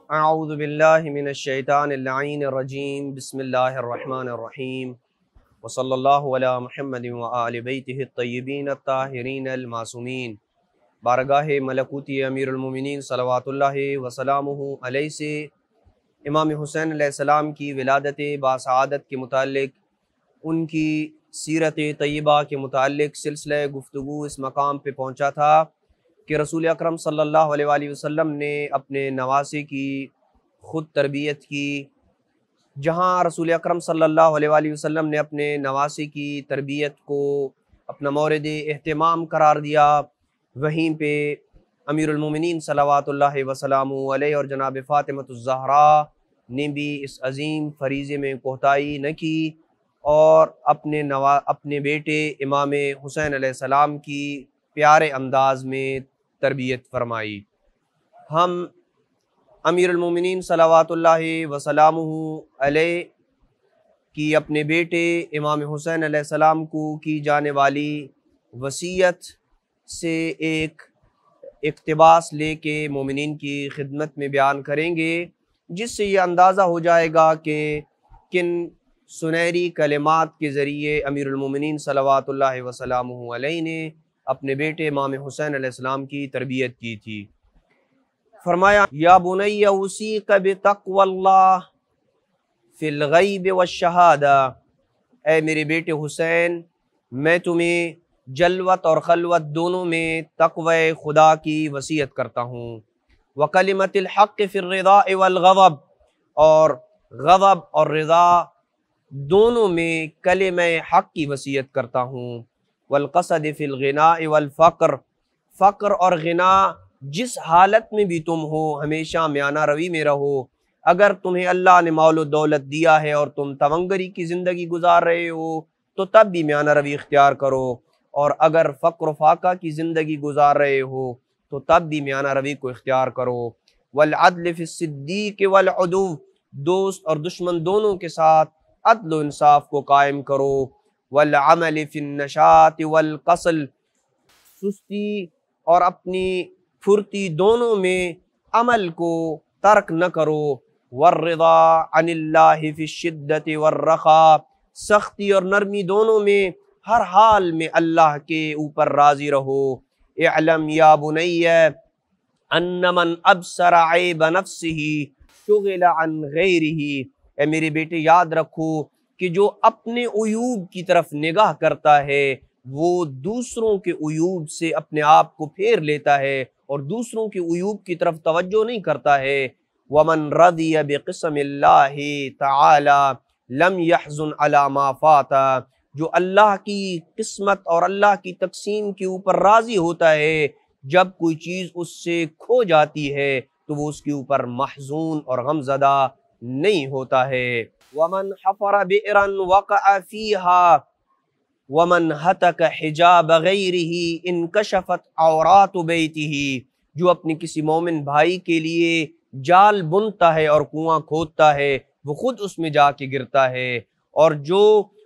اعوذ باللہ من الشیطان اللعین الرجیم بسم اللہ الرحمن الرحیم وصلی اللہ علی محمد وآل بیتہ الطیبین الطاہرین المعصومین۔ بارگاہ ملکوتی امیر المومنین صلوات اللہ وسلامہ علیہ سے امام حسین علیہ السلام کی ولادت باسعادت کے متعلق، ان کی سیرت طیبہ کے متعلق سلسلہ گفتگو اس مقام پہ پہنچا تھا کہ رسول اکرم صلی اللہ علیہ وآلہ وسلم نے اپنے نواسے کی خود تربیت کی۔ جہاں رسول اکرم صلی اللہ علیہ وآلہ وسلم نے اپنے نواسے کی تربیت کو اپنا مورد اہتمام قرار دیا، وہیں پہ امیر المومنین صلوات اللہ وسلامہ علیہ اور جناب فاطمۃ الزہراء نے بھی اس عظیم فریضے میں کوتاہی نہ کی اور اپنے بیٹے امام حسین علیہ السلام کی پیارے انداز میں تربیت فرمائی۔ ہم امیر المومنین صلوات اللہ وسلامہ علیہ کی اپنے بیٹے امام حسین علیہ السلام کو کی جانے والی وصیت سے ایک اقتباس لے کے مومنین کی خدمت میں بیان کریں گے، جس سے یہ اندازہ ہو جائے گا کہ کن سنہری کلمات کے ذریعے امیر المومنین صلوات اللہ وسلامہ علیہ نے اپنے بیٹے امام حسین علیہ السلام کی تربیت کی تھی۔ فرمایا یا بنی اوصیک بتقوی اللہ فی الغیب والشہادہ، اے میرے بیٹے حسین، میں تمہیں جلوت اور خلوت دونوں میں تقوی خدا کی وصیت کرتا ہوں۔ وکلمۃ الحق فی الرضا والغضب، اور غضب اور رضا دونوں میں کلمہ حق کی وصیت کرتا ہوں۔ والقصد فی الغناء والفقر، فقر اور غنا جس حالت میں بھی تم ہو ہمیشہ میانہ روی میں رہو۔ اگر تمہیں اللہ نے مال و دولت دیا ہے اور تم تونگری کی زندگی گزار رہے ہو تو تب بھی میانہ روی اختیار کرو، اور اگر فقر و فاقہ کی زندگی گزار رہے ہو تو تب بھی میانہ روی کو اختیار کرو۔ والعدل فی الصدیق والعدو، دوست اور دشمن دونوں کے ساتھ عدل و انصاف کو قائم کرو۔ والعمل فی النشاط والکسل، سستی اور اپنی پھرتی دونوں میں عمل کو ترک نہ کرو۔ والرضا عن اللہ فی الشدۃ والرخاء، سختی اور نرمی دونوں میں ہر حال میں اللہ کے اوپر راضی رہو۔ اعلم یا بنی ان من ابصر عیب نفسہ شغل عن غیرہ، اے میرے بیٹے یاد رکھو کہ جو اپنے عیوب کی طرف نگاہ کرتا ہے وہ دوسروں کے عیوب سے اپنے آپ کو پھیر لیتا ہے اور دوسروں کے عیوب کی طرف توجہ نہیں کرتا ہے۔ وَمَنْ رَضِيَ بِقِسْمِ اللَّهِ تَعَالَى لَمْ يَحْزُنْ عَلَى مَا فَاتَ، جو اللہ کی قسمت اور اللہ کی تقسیم کے اوپر راضی ہوتا ہے، جب کوئی چیز اس سے کھو جاتی ہے تو وہ اس کے اوپر محزون اور غمزدہ نہیں ہوتا ہے۔ وَمَنْ حَفَرَ بِئْرًا وَقَعَ فِيهَا وَمَنْ هَتَكَ حِجَابَ غَيْرِهِ انْكَشَفَتْ عَوْرَاتُ بَيْتِهِ، جو اپنے کسی مومن بھائی کے لیے جال بنتا ہے اور کنواں کھودتا ہے وہ خود اس میں جا کے گرتا ہے، اور جو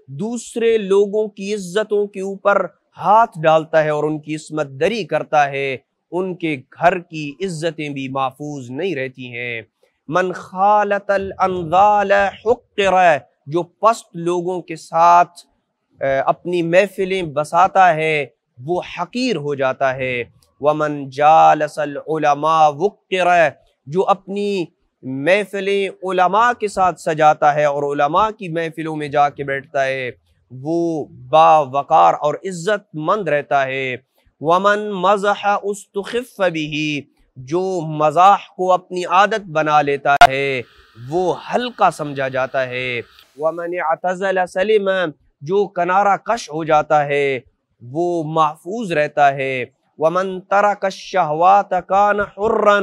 دوسرے لوگوں کی عزتوں کے اوپر ہاتھ ڈالتا ہے اور ان کی عصمت دری کرتا ہے، ان کے گھر کی عزتیں بھی محفوظ نہیں رہتی ہیں۔ من خالط الانذال حقر، جو پست لوگوں کے ساتھ اپنی محفلیں بساتا ہے وہ حقیر ہو جاتا ہے۔ ومن جالس العلماء وقر، جو اپنی محفلیں علماء کے ساتھ سجاتا ہے اور علماء کی محفلوں میں جا کے بیٹھتا ہے وہ باوقار اور عزت مند رہتا ہے۔ ومن مزح استخف به، جو مزاح کو اپنی عادت بنا لیتا ہے وہ ہلکا سمجھا جاتا ہے۔ ومن اعتزل سلم، جو کنارہ کش ہو جاتا ہے وہ محفوظ رہتا ہے۔ ومن ترک الشہوات کان حرا،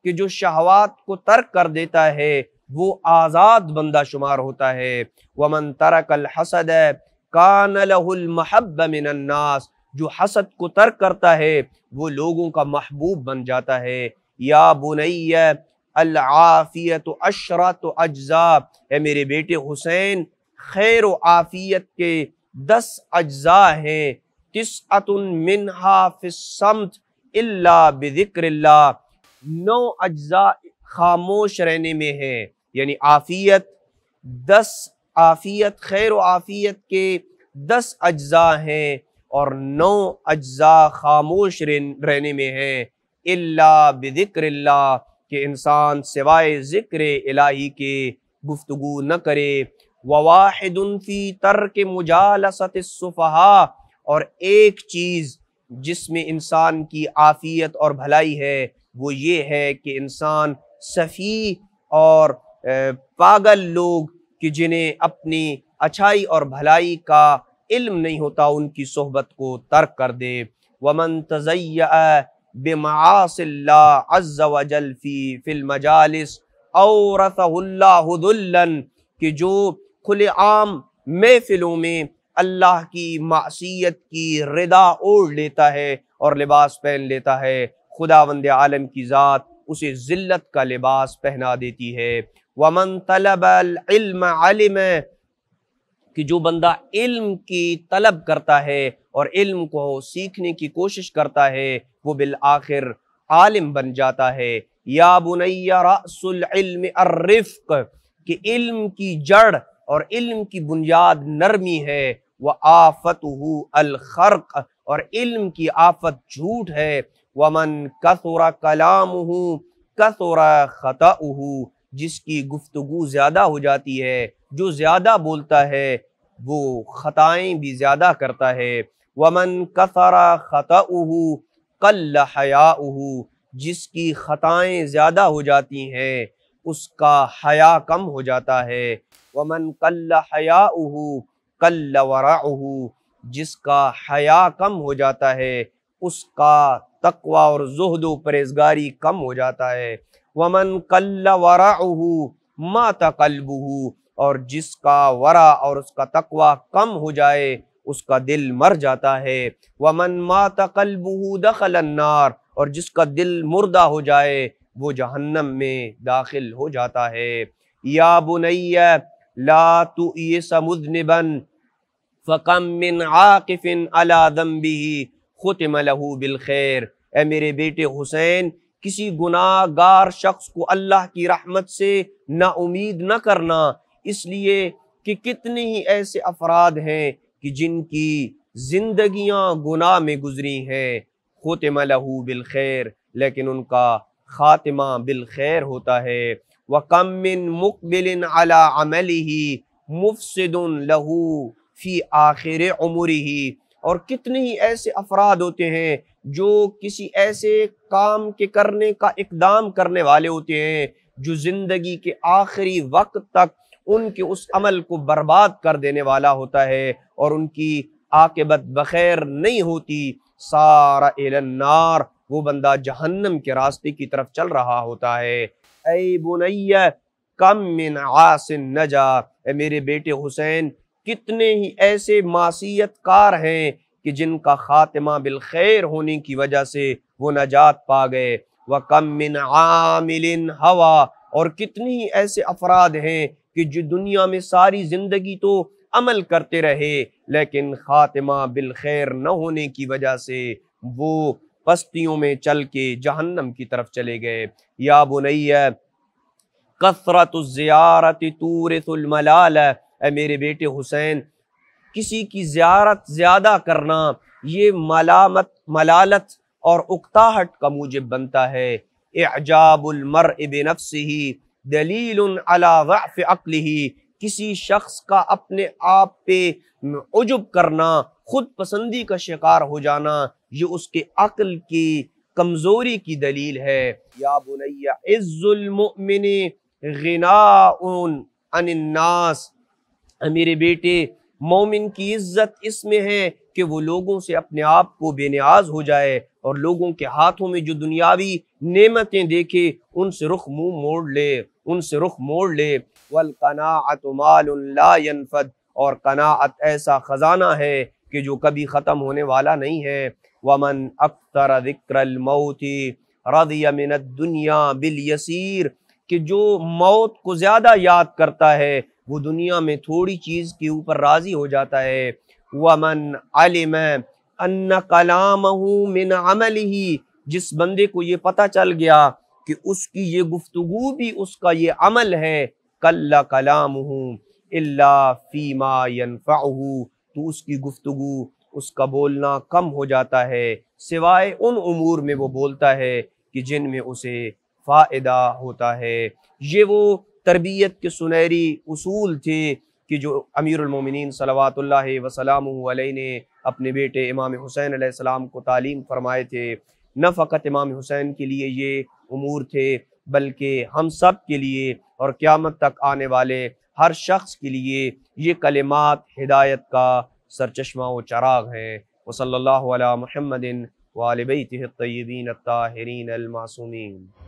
کہ جو شہوات کو ترک کر دیتا ہے وہ آزاد بندہ شمار ہوتا ہے۔ ومن ترک الحسد کان لہ المحب من الناس، جو حسد کو ترک کرتا ہے وہ لوگوں کا محبوب بن جاتا ہے۔ یا بنی العافیت عشرۃ اجزاء، اے میرے بیٹے حسین، خیر و عافیت کے 10 اجزاء ہیں۔ 9 منہا فی الصمت الا بذکر اللہ، 9 اجزاء خاموش رہنے میں ہے، یعنی عافیت 10 عافیت خیر و عافیت کے 10 اجزاء ہیں اور 9 اجزاء خاموش رہنے میں ہیں، الا بذکر اللہ، کہ انسان سوائے ذکر الہی کے گفتگو نہ کرے، وواحد فی ترک مجالست السفہاء، اور ایک چیز جس میں انسان کی عافیت اور بھلائی ہے وہ یہ ہے کہ انسان سفیہ اور پاگل لوگ کہ جنہیں اپنی اچھائی اور بھلائی کا علم نہیں ہوتا ان کی صحبت کو ترک کر دے۔ ومن تزیأ بمعاصی اللہ عز وجل فی المجالس اورثہ اللہ ذلا، کہ جو کھلے عام محفلوں میں اللہ کی معصیت کی ردا اوڑھ لیتا ہے اور لباس پہن لیتا ہے، خداوند عالم کی ذات اسے ذلت کا لباس پہنا دیتی ہے۔ ومن طلب العلم علم، کہ جو بندہ علم کی طلب کرتا ہے اور علم کو سیکھنے کی کوشش کرتا ہے وہ بالآخر عالم بن جاتا ہے۔ یا بنی رأس العلم الرفق، کہ علم کی جڑ اور علم کی بنیاد نرمی ہے، وآفتہ الخرق، اور علم کی آفت جھوٹ ہے، ومن کثر کلامہ کثر خطأہ، جس کی گفتگو زیادہ ہو جاتی ہے، جو زیادہ بولتا ہے وہ خطائیں بھی زیادہ کرتا ہے، ومن کثر خطأہ قل حیاؤہ، جس کی خطائیں زیادہ ہو جاتی ہیں اس کا حیا کم ہو جاتا ہے، ومن قل حیاؤہ قل ورعہ، جس کا حیا کم ہو جاتا ہے اس کا تقوی اور زہد و پرہیزگاری کم ہو جاتا ہے، ومن قل ورعہ مات قلبہ، اور جس کا ورع اور اس کا تقوی کم ہو جائے اس کا دل مر جاتا ہے، ومن مات قلبہ دخل النار، اور جس کا دل مردہ ہو جائے وہ جہنم میں داخل ہو جاتا ہے۔ یا بنی لا تؤیس مذنبا فکم من عاقف علی ذنبہ ختم لہ بالخیر، اے میرے بیٹے حسین، کسی گناہ گار شخص کو اللہ کی رحمت سے نا امید نہ کرنا، اس لیے کہ کتنے ہی ایسے افراد ہیں کہ جن کی زندگیاں گناہ میں گزری ہیں، ختم لہ بالخیر، لیکن ان کا خاتمہ بالخیر ہوتا ہے، وَكَم مِّن مُقْبِلٍ عَلَىٰ عَمَلِهِ مُفْسِدٌ لَهُ فِي آخِرِ عُمُرِهِ، اور کتنے ہی ایسے افراد ہوتے ہیں جو کسی ایسے کام کے کرنے کا اقدام کرنے والے ہوتے ہیں جو زندگی کے آخری وقت تک ان کے اس عمل کو برباد کر دینے والا ہوتا ہے اور ان کی عاقبت بخیر نہیں ہوتی، سارا الی النار، وہ بندہ جہنم کے راستے کی طرف چل رہا ہوتا ہے۔ اے بنی کم من عاص نجا، اے میرے بیٹے حسین، کتنے ہی ایسے معصیت کار ہیں کہ جن کا خاتمہ بالخیر ہونے کی وجہ سے وہ نجات پا گئے، وَكَم مِّن عَامِلٍ ہوا، اور کتنی ہی ایسے افراد ہیں کہ جو دنیا میں ساری زندگی تو عمل کرتے رہے لیکن خاتمہ بالخیر نہ ہونے کی وجہ سے وہ پستیوں میں چل کے جہنم کی طرف چلے گئے۔ یا بنی کثرت الزیارت تورث الملال، اے میرے بیٹے حسین، کسی کی زیارت زیادہ کرنا یہ ملالت اور اکتاہٹ کا موجب بنتا ہے۔ اعجاب المرء بنفسہ دلیل علی ضعف عقلہ، کسی شخص کا اپنے آپ پہ عجب کرنا، خود پسندی کا شکار ہو جانا، یہ اس کے عقل کی کمزوری کی دلیل ہے۔ یا بنی عز المؤمن غناء عن الناس، میرے بیٹے مومن کی عزت اس میں ہے کہ وہ لوگوں سے اپنے آپ کو بے نیاز ہو جائے اور لوگوں کے ہاتھوں میں جو دنیاوی نعمتیں دیکھے ان سے رخ منہ موڑ لے، ان سے رخ موڑ لے۔ والقناعۃ مال لا ينفد، اور قناعت ایسا خزانہ ہے کہ جو کبھی ختم ہونے والا نہیں ہے۔ ومن اکثر ذکر الموت رضی من الدنیا بالیسیر، کہ جو موت کو زیادہ یاد کرتا ہے وہ دنیا میں تھوڑی چیز کے اوپر راضی ہو جاتا ہے۔ ومن علم ان کلامہ من عملہ، جس بندے کو یہ پتہ چل گیا کہ اس کی یہ گفتگو بھی اس کا یہ عمل ہے، کل کلامہ الا فیما ینفعہ، تو اس کی گفتگو، اس کا بولنا کم ہو جاتا ہے سوائے ان امور میں وہ بولتا ہے کہ جن میں اسے فائدہ ہوتا ہے۔ یہ وہ تربیت کے سنہری اصول تھے کہ جو امیر المومنین صلوات اللہ وسلامہ علیہ نے اپنے بیٹے امام حسین علیہ السلام کو تعلیم فرمائے تھے۔ نہ فقط امام حسین کے لیے یہ امور تھے بلکہ ہم سب کے لیے اور قیامت تک آنے والے ہر شخص کے لیے یہ کلمات ہدایت کا سرچشمہ و چراغ ہیں۔ وصلی اللہ علی محمد وآل بیتہ الطیبین الطاہرین المعصومین۔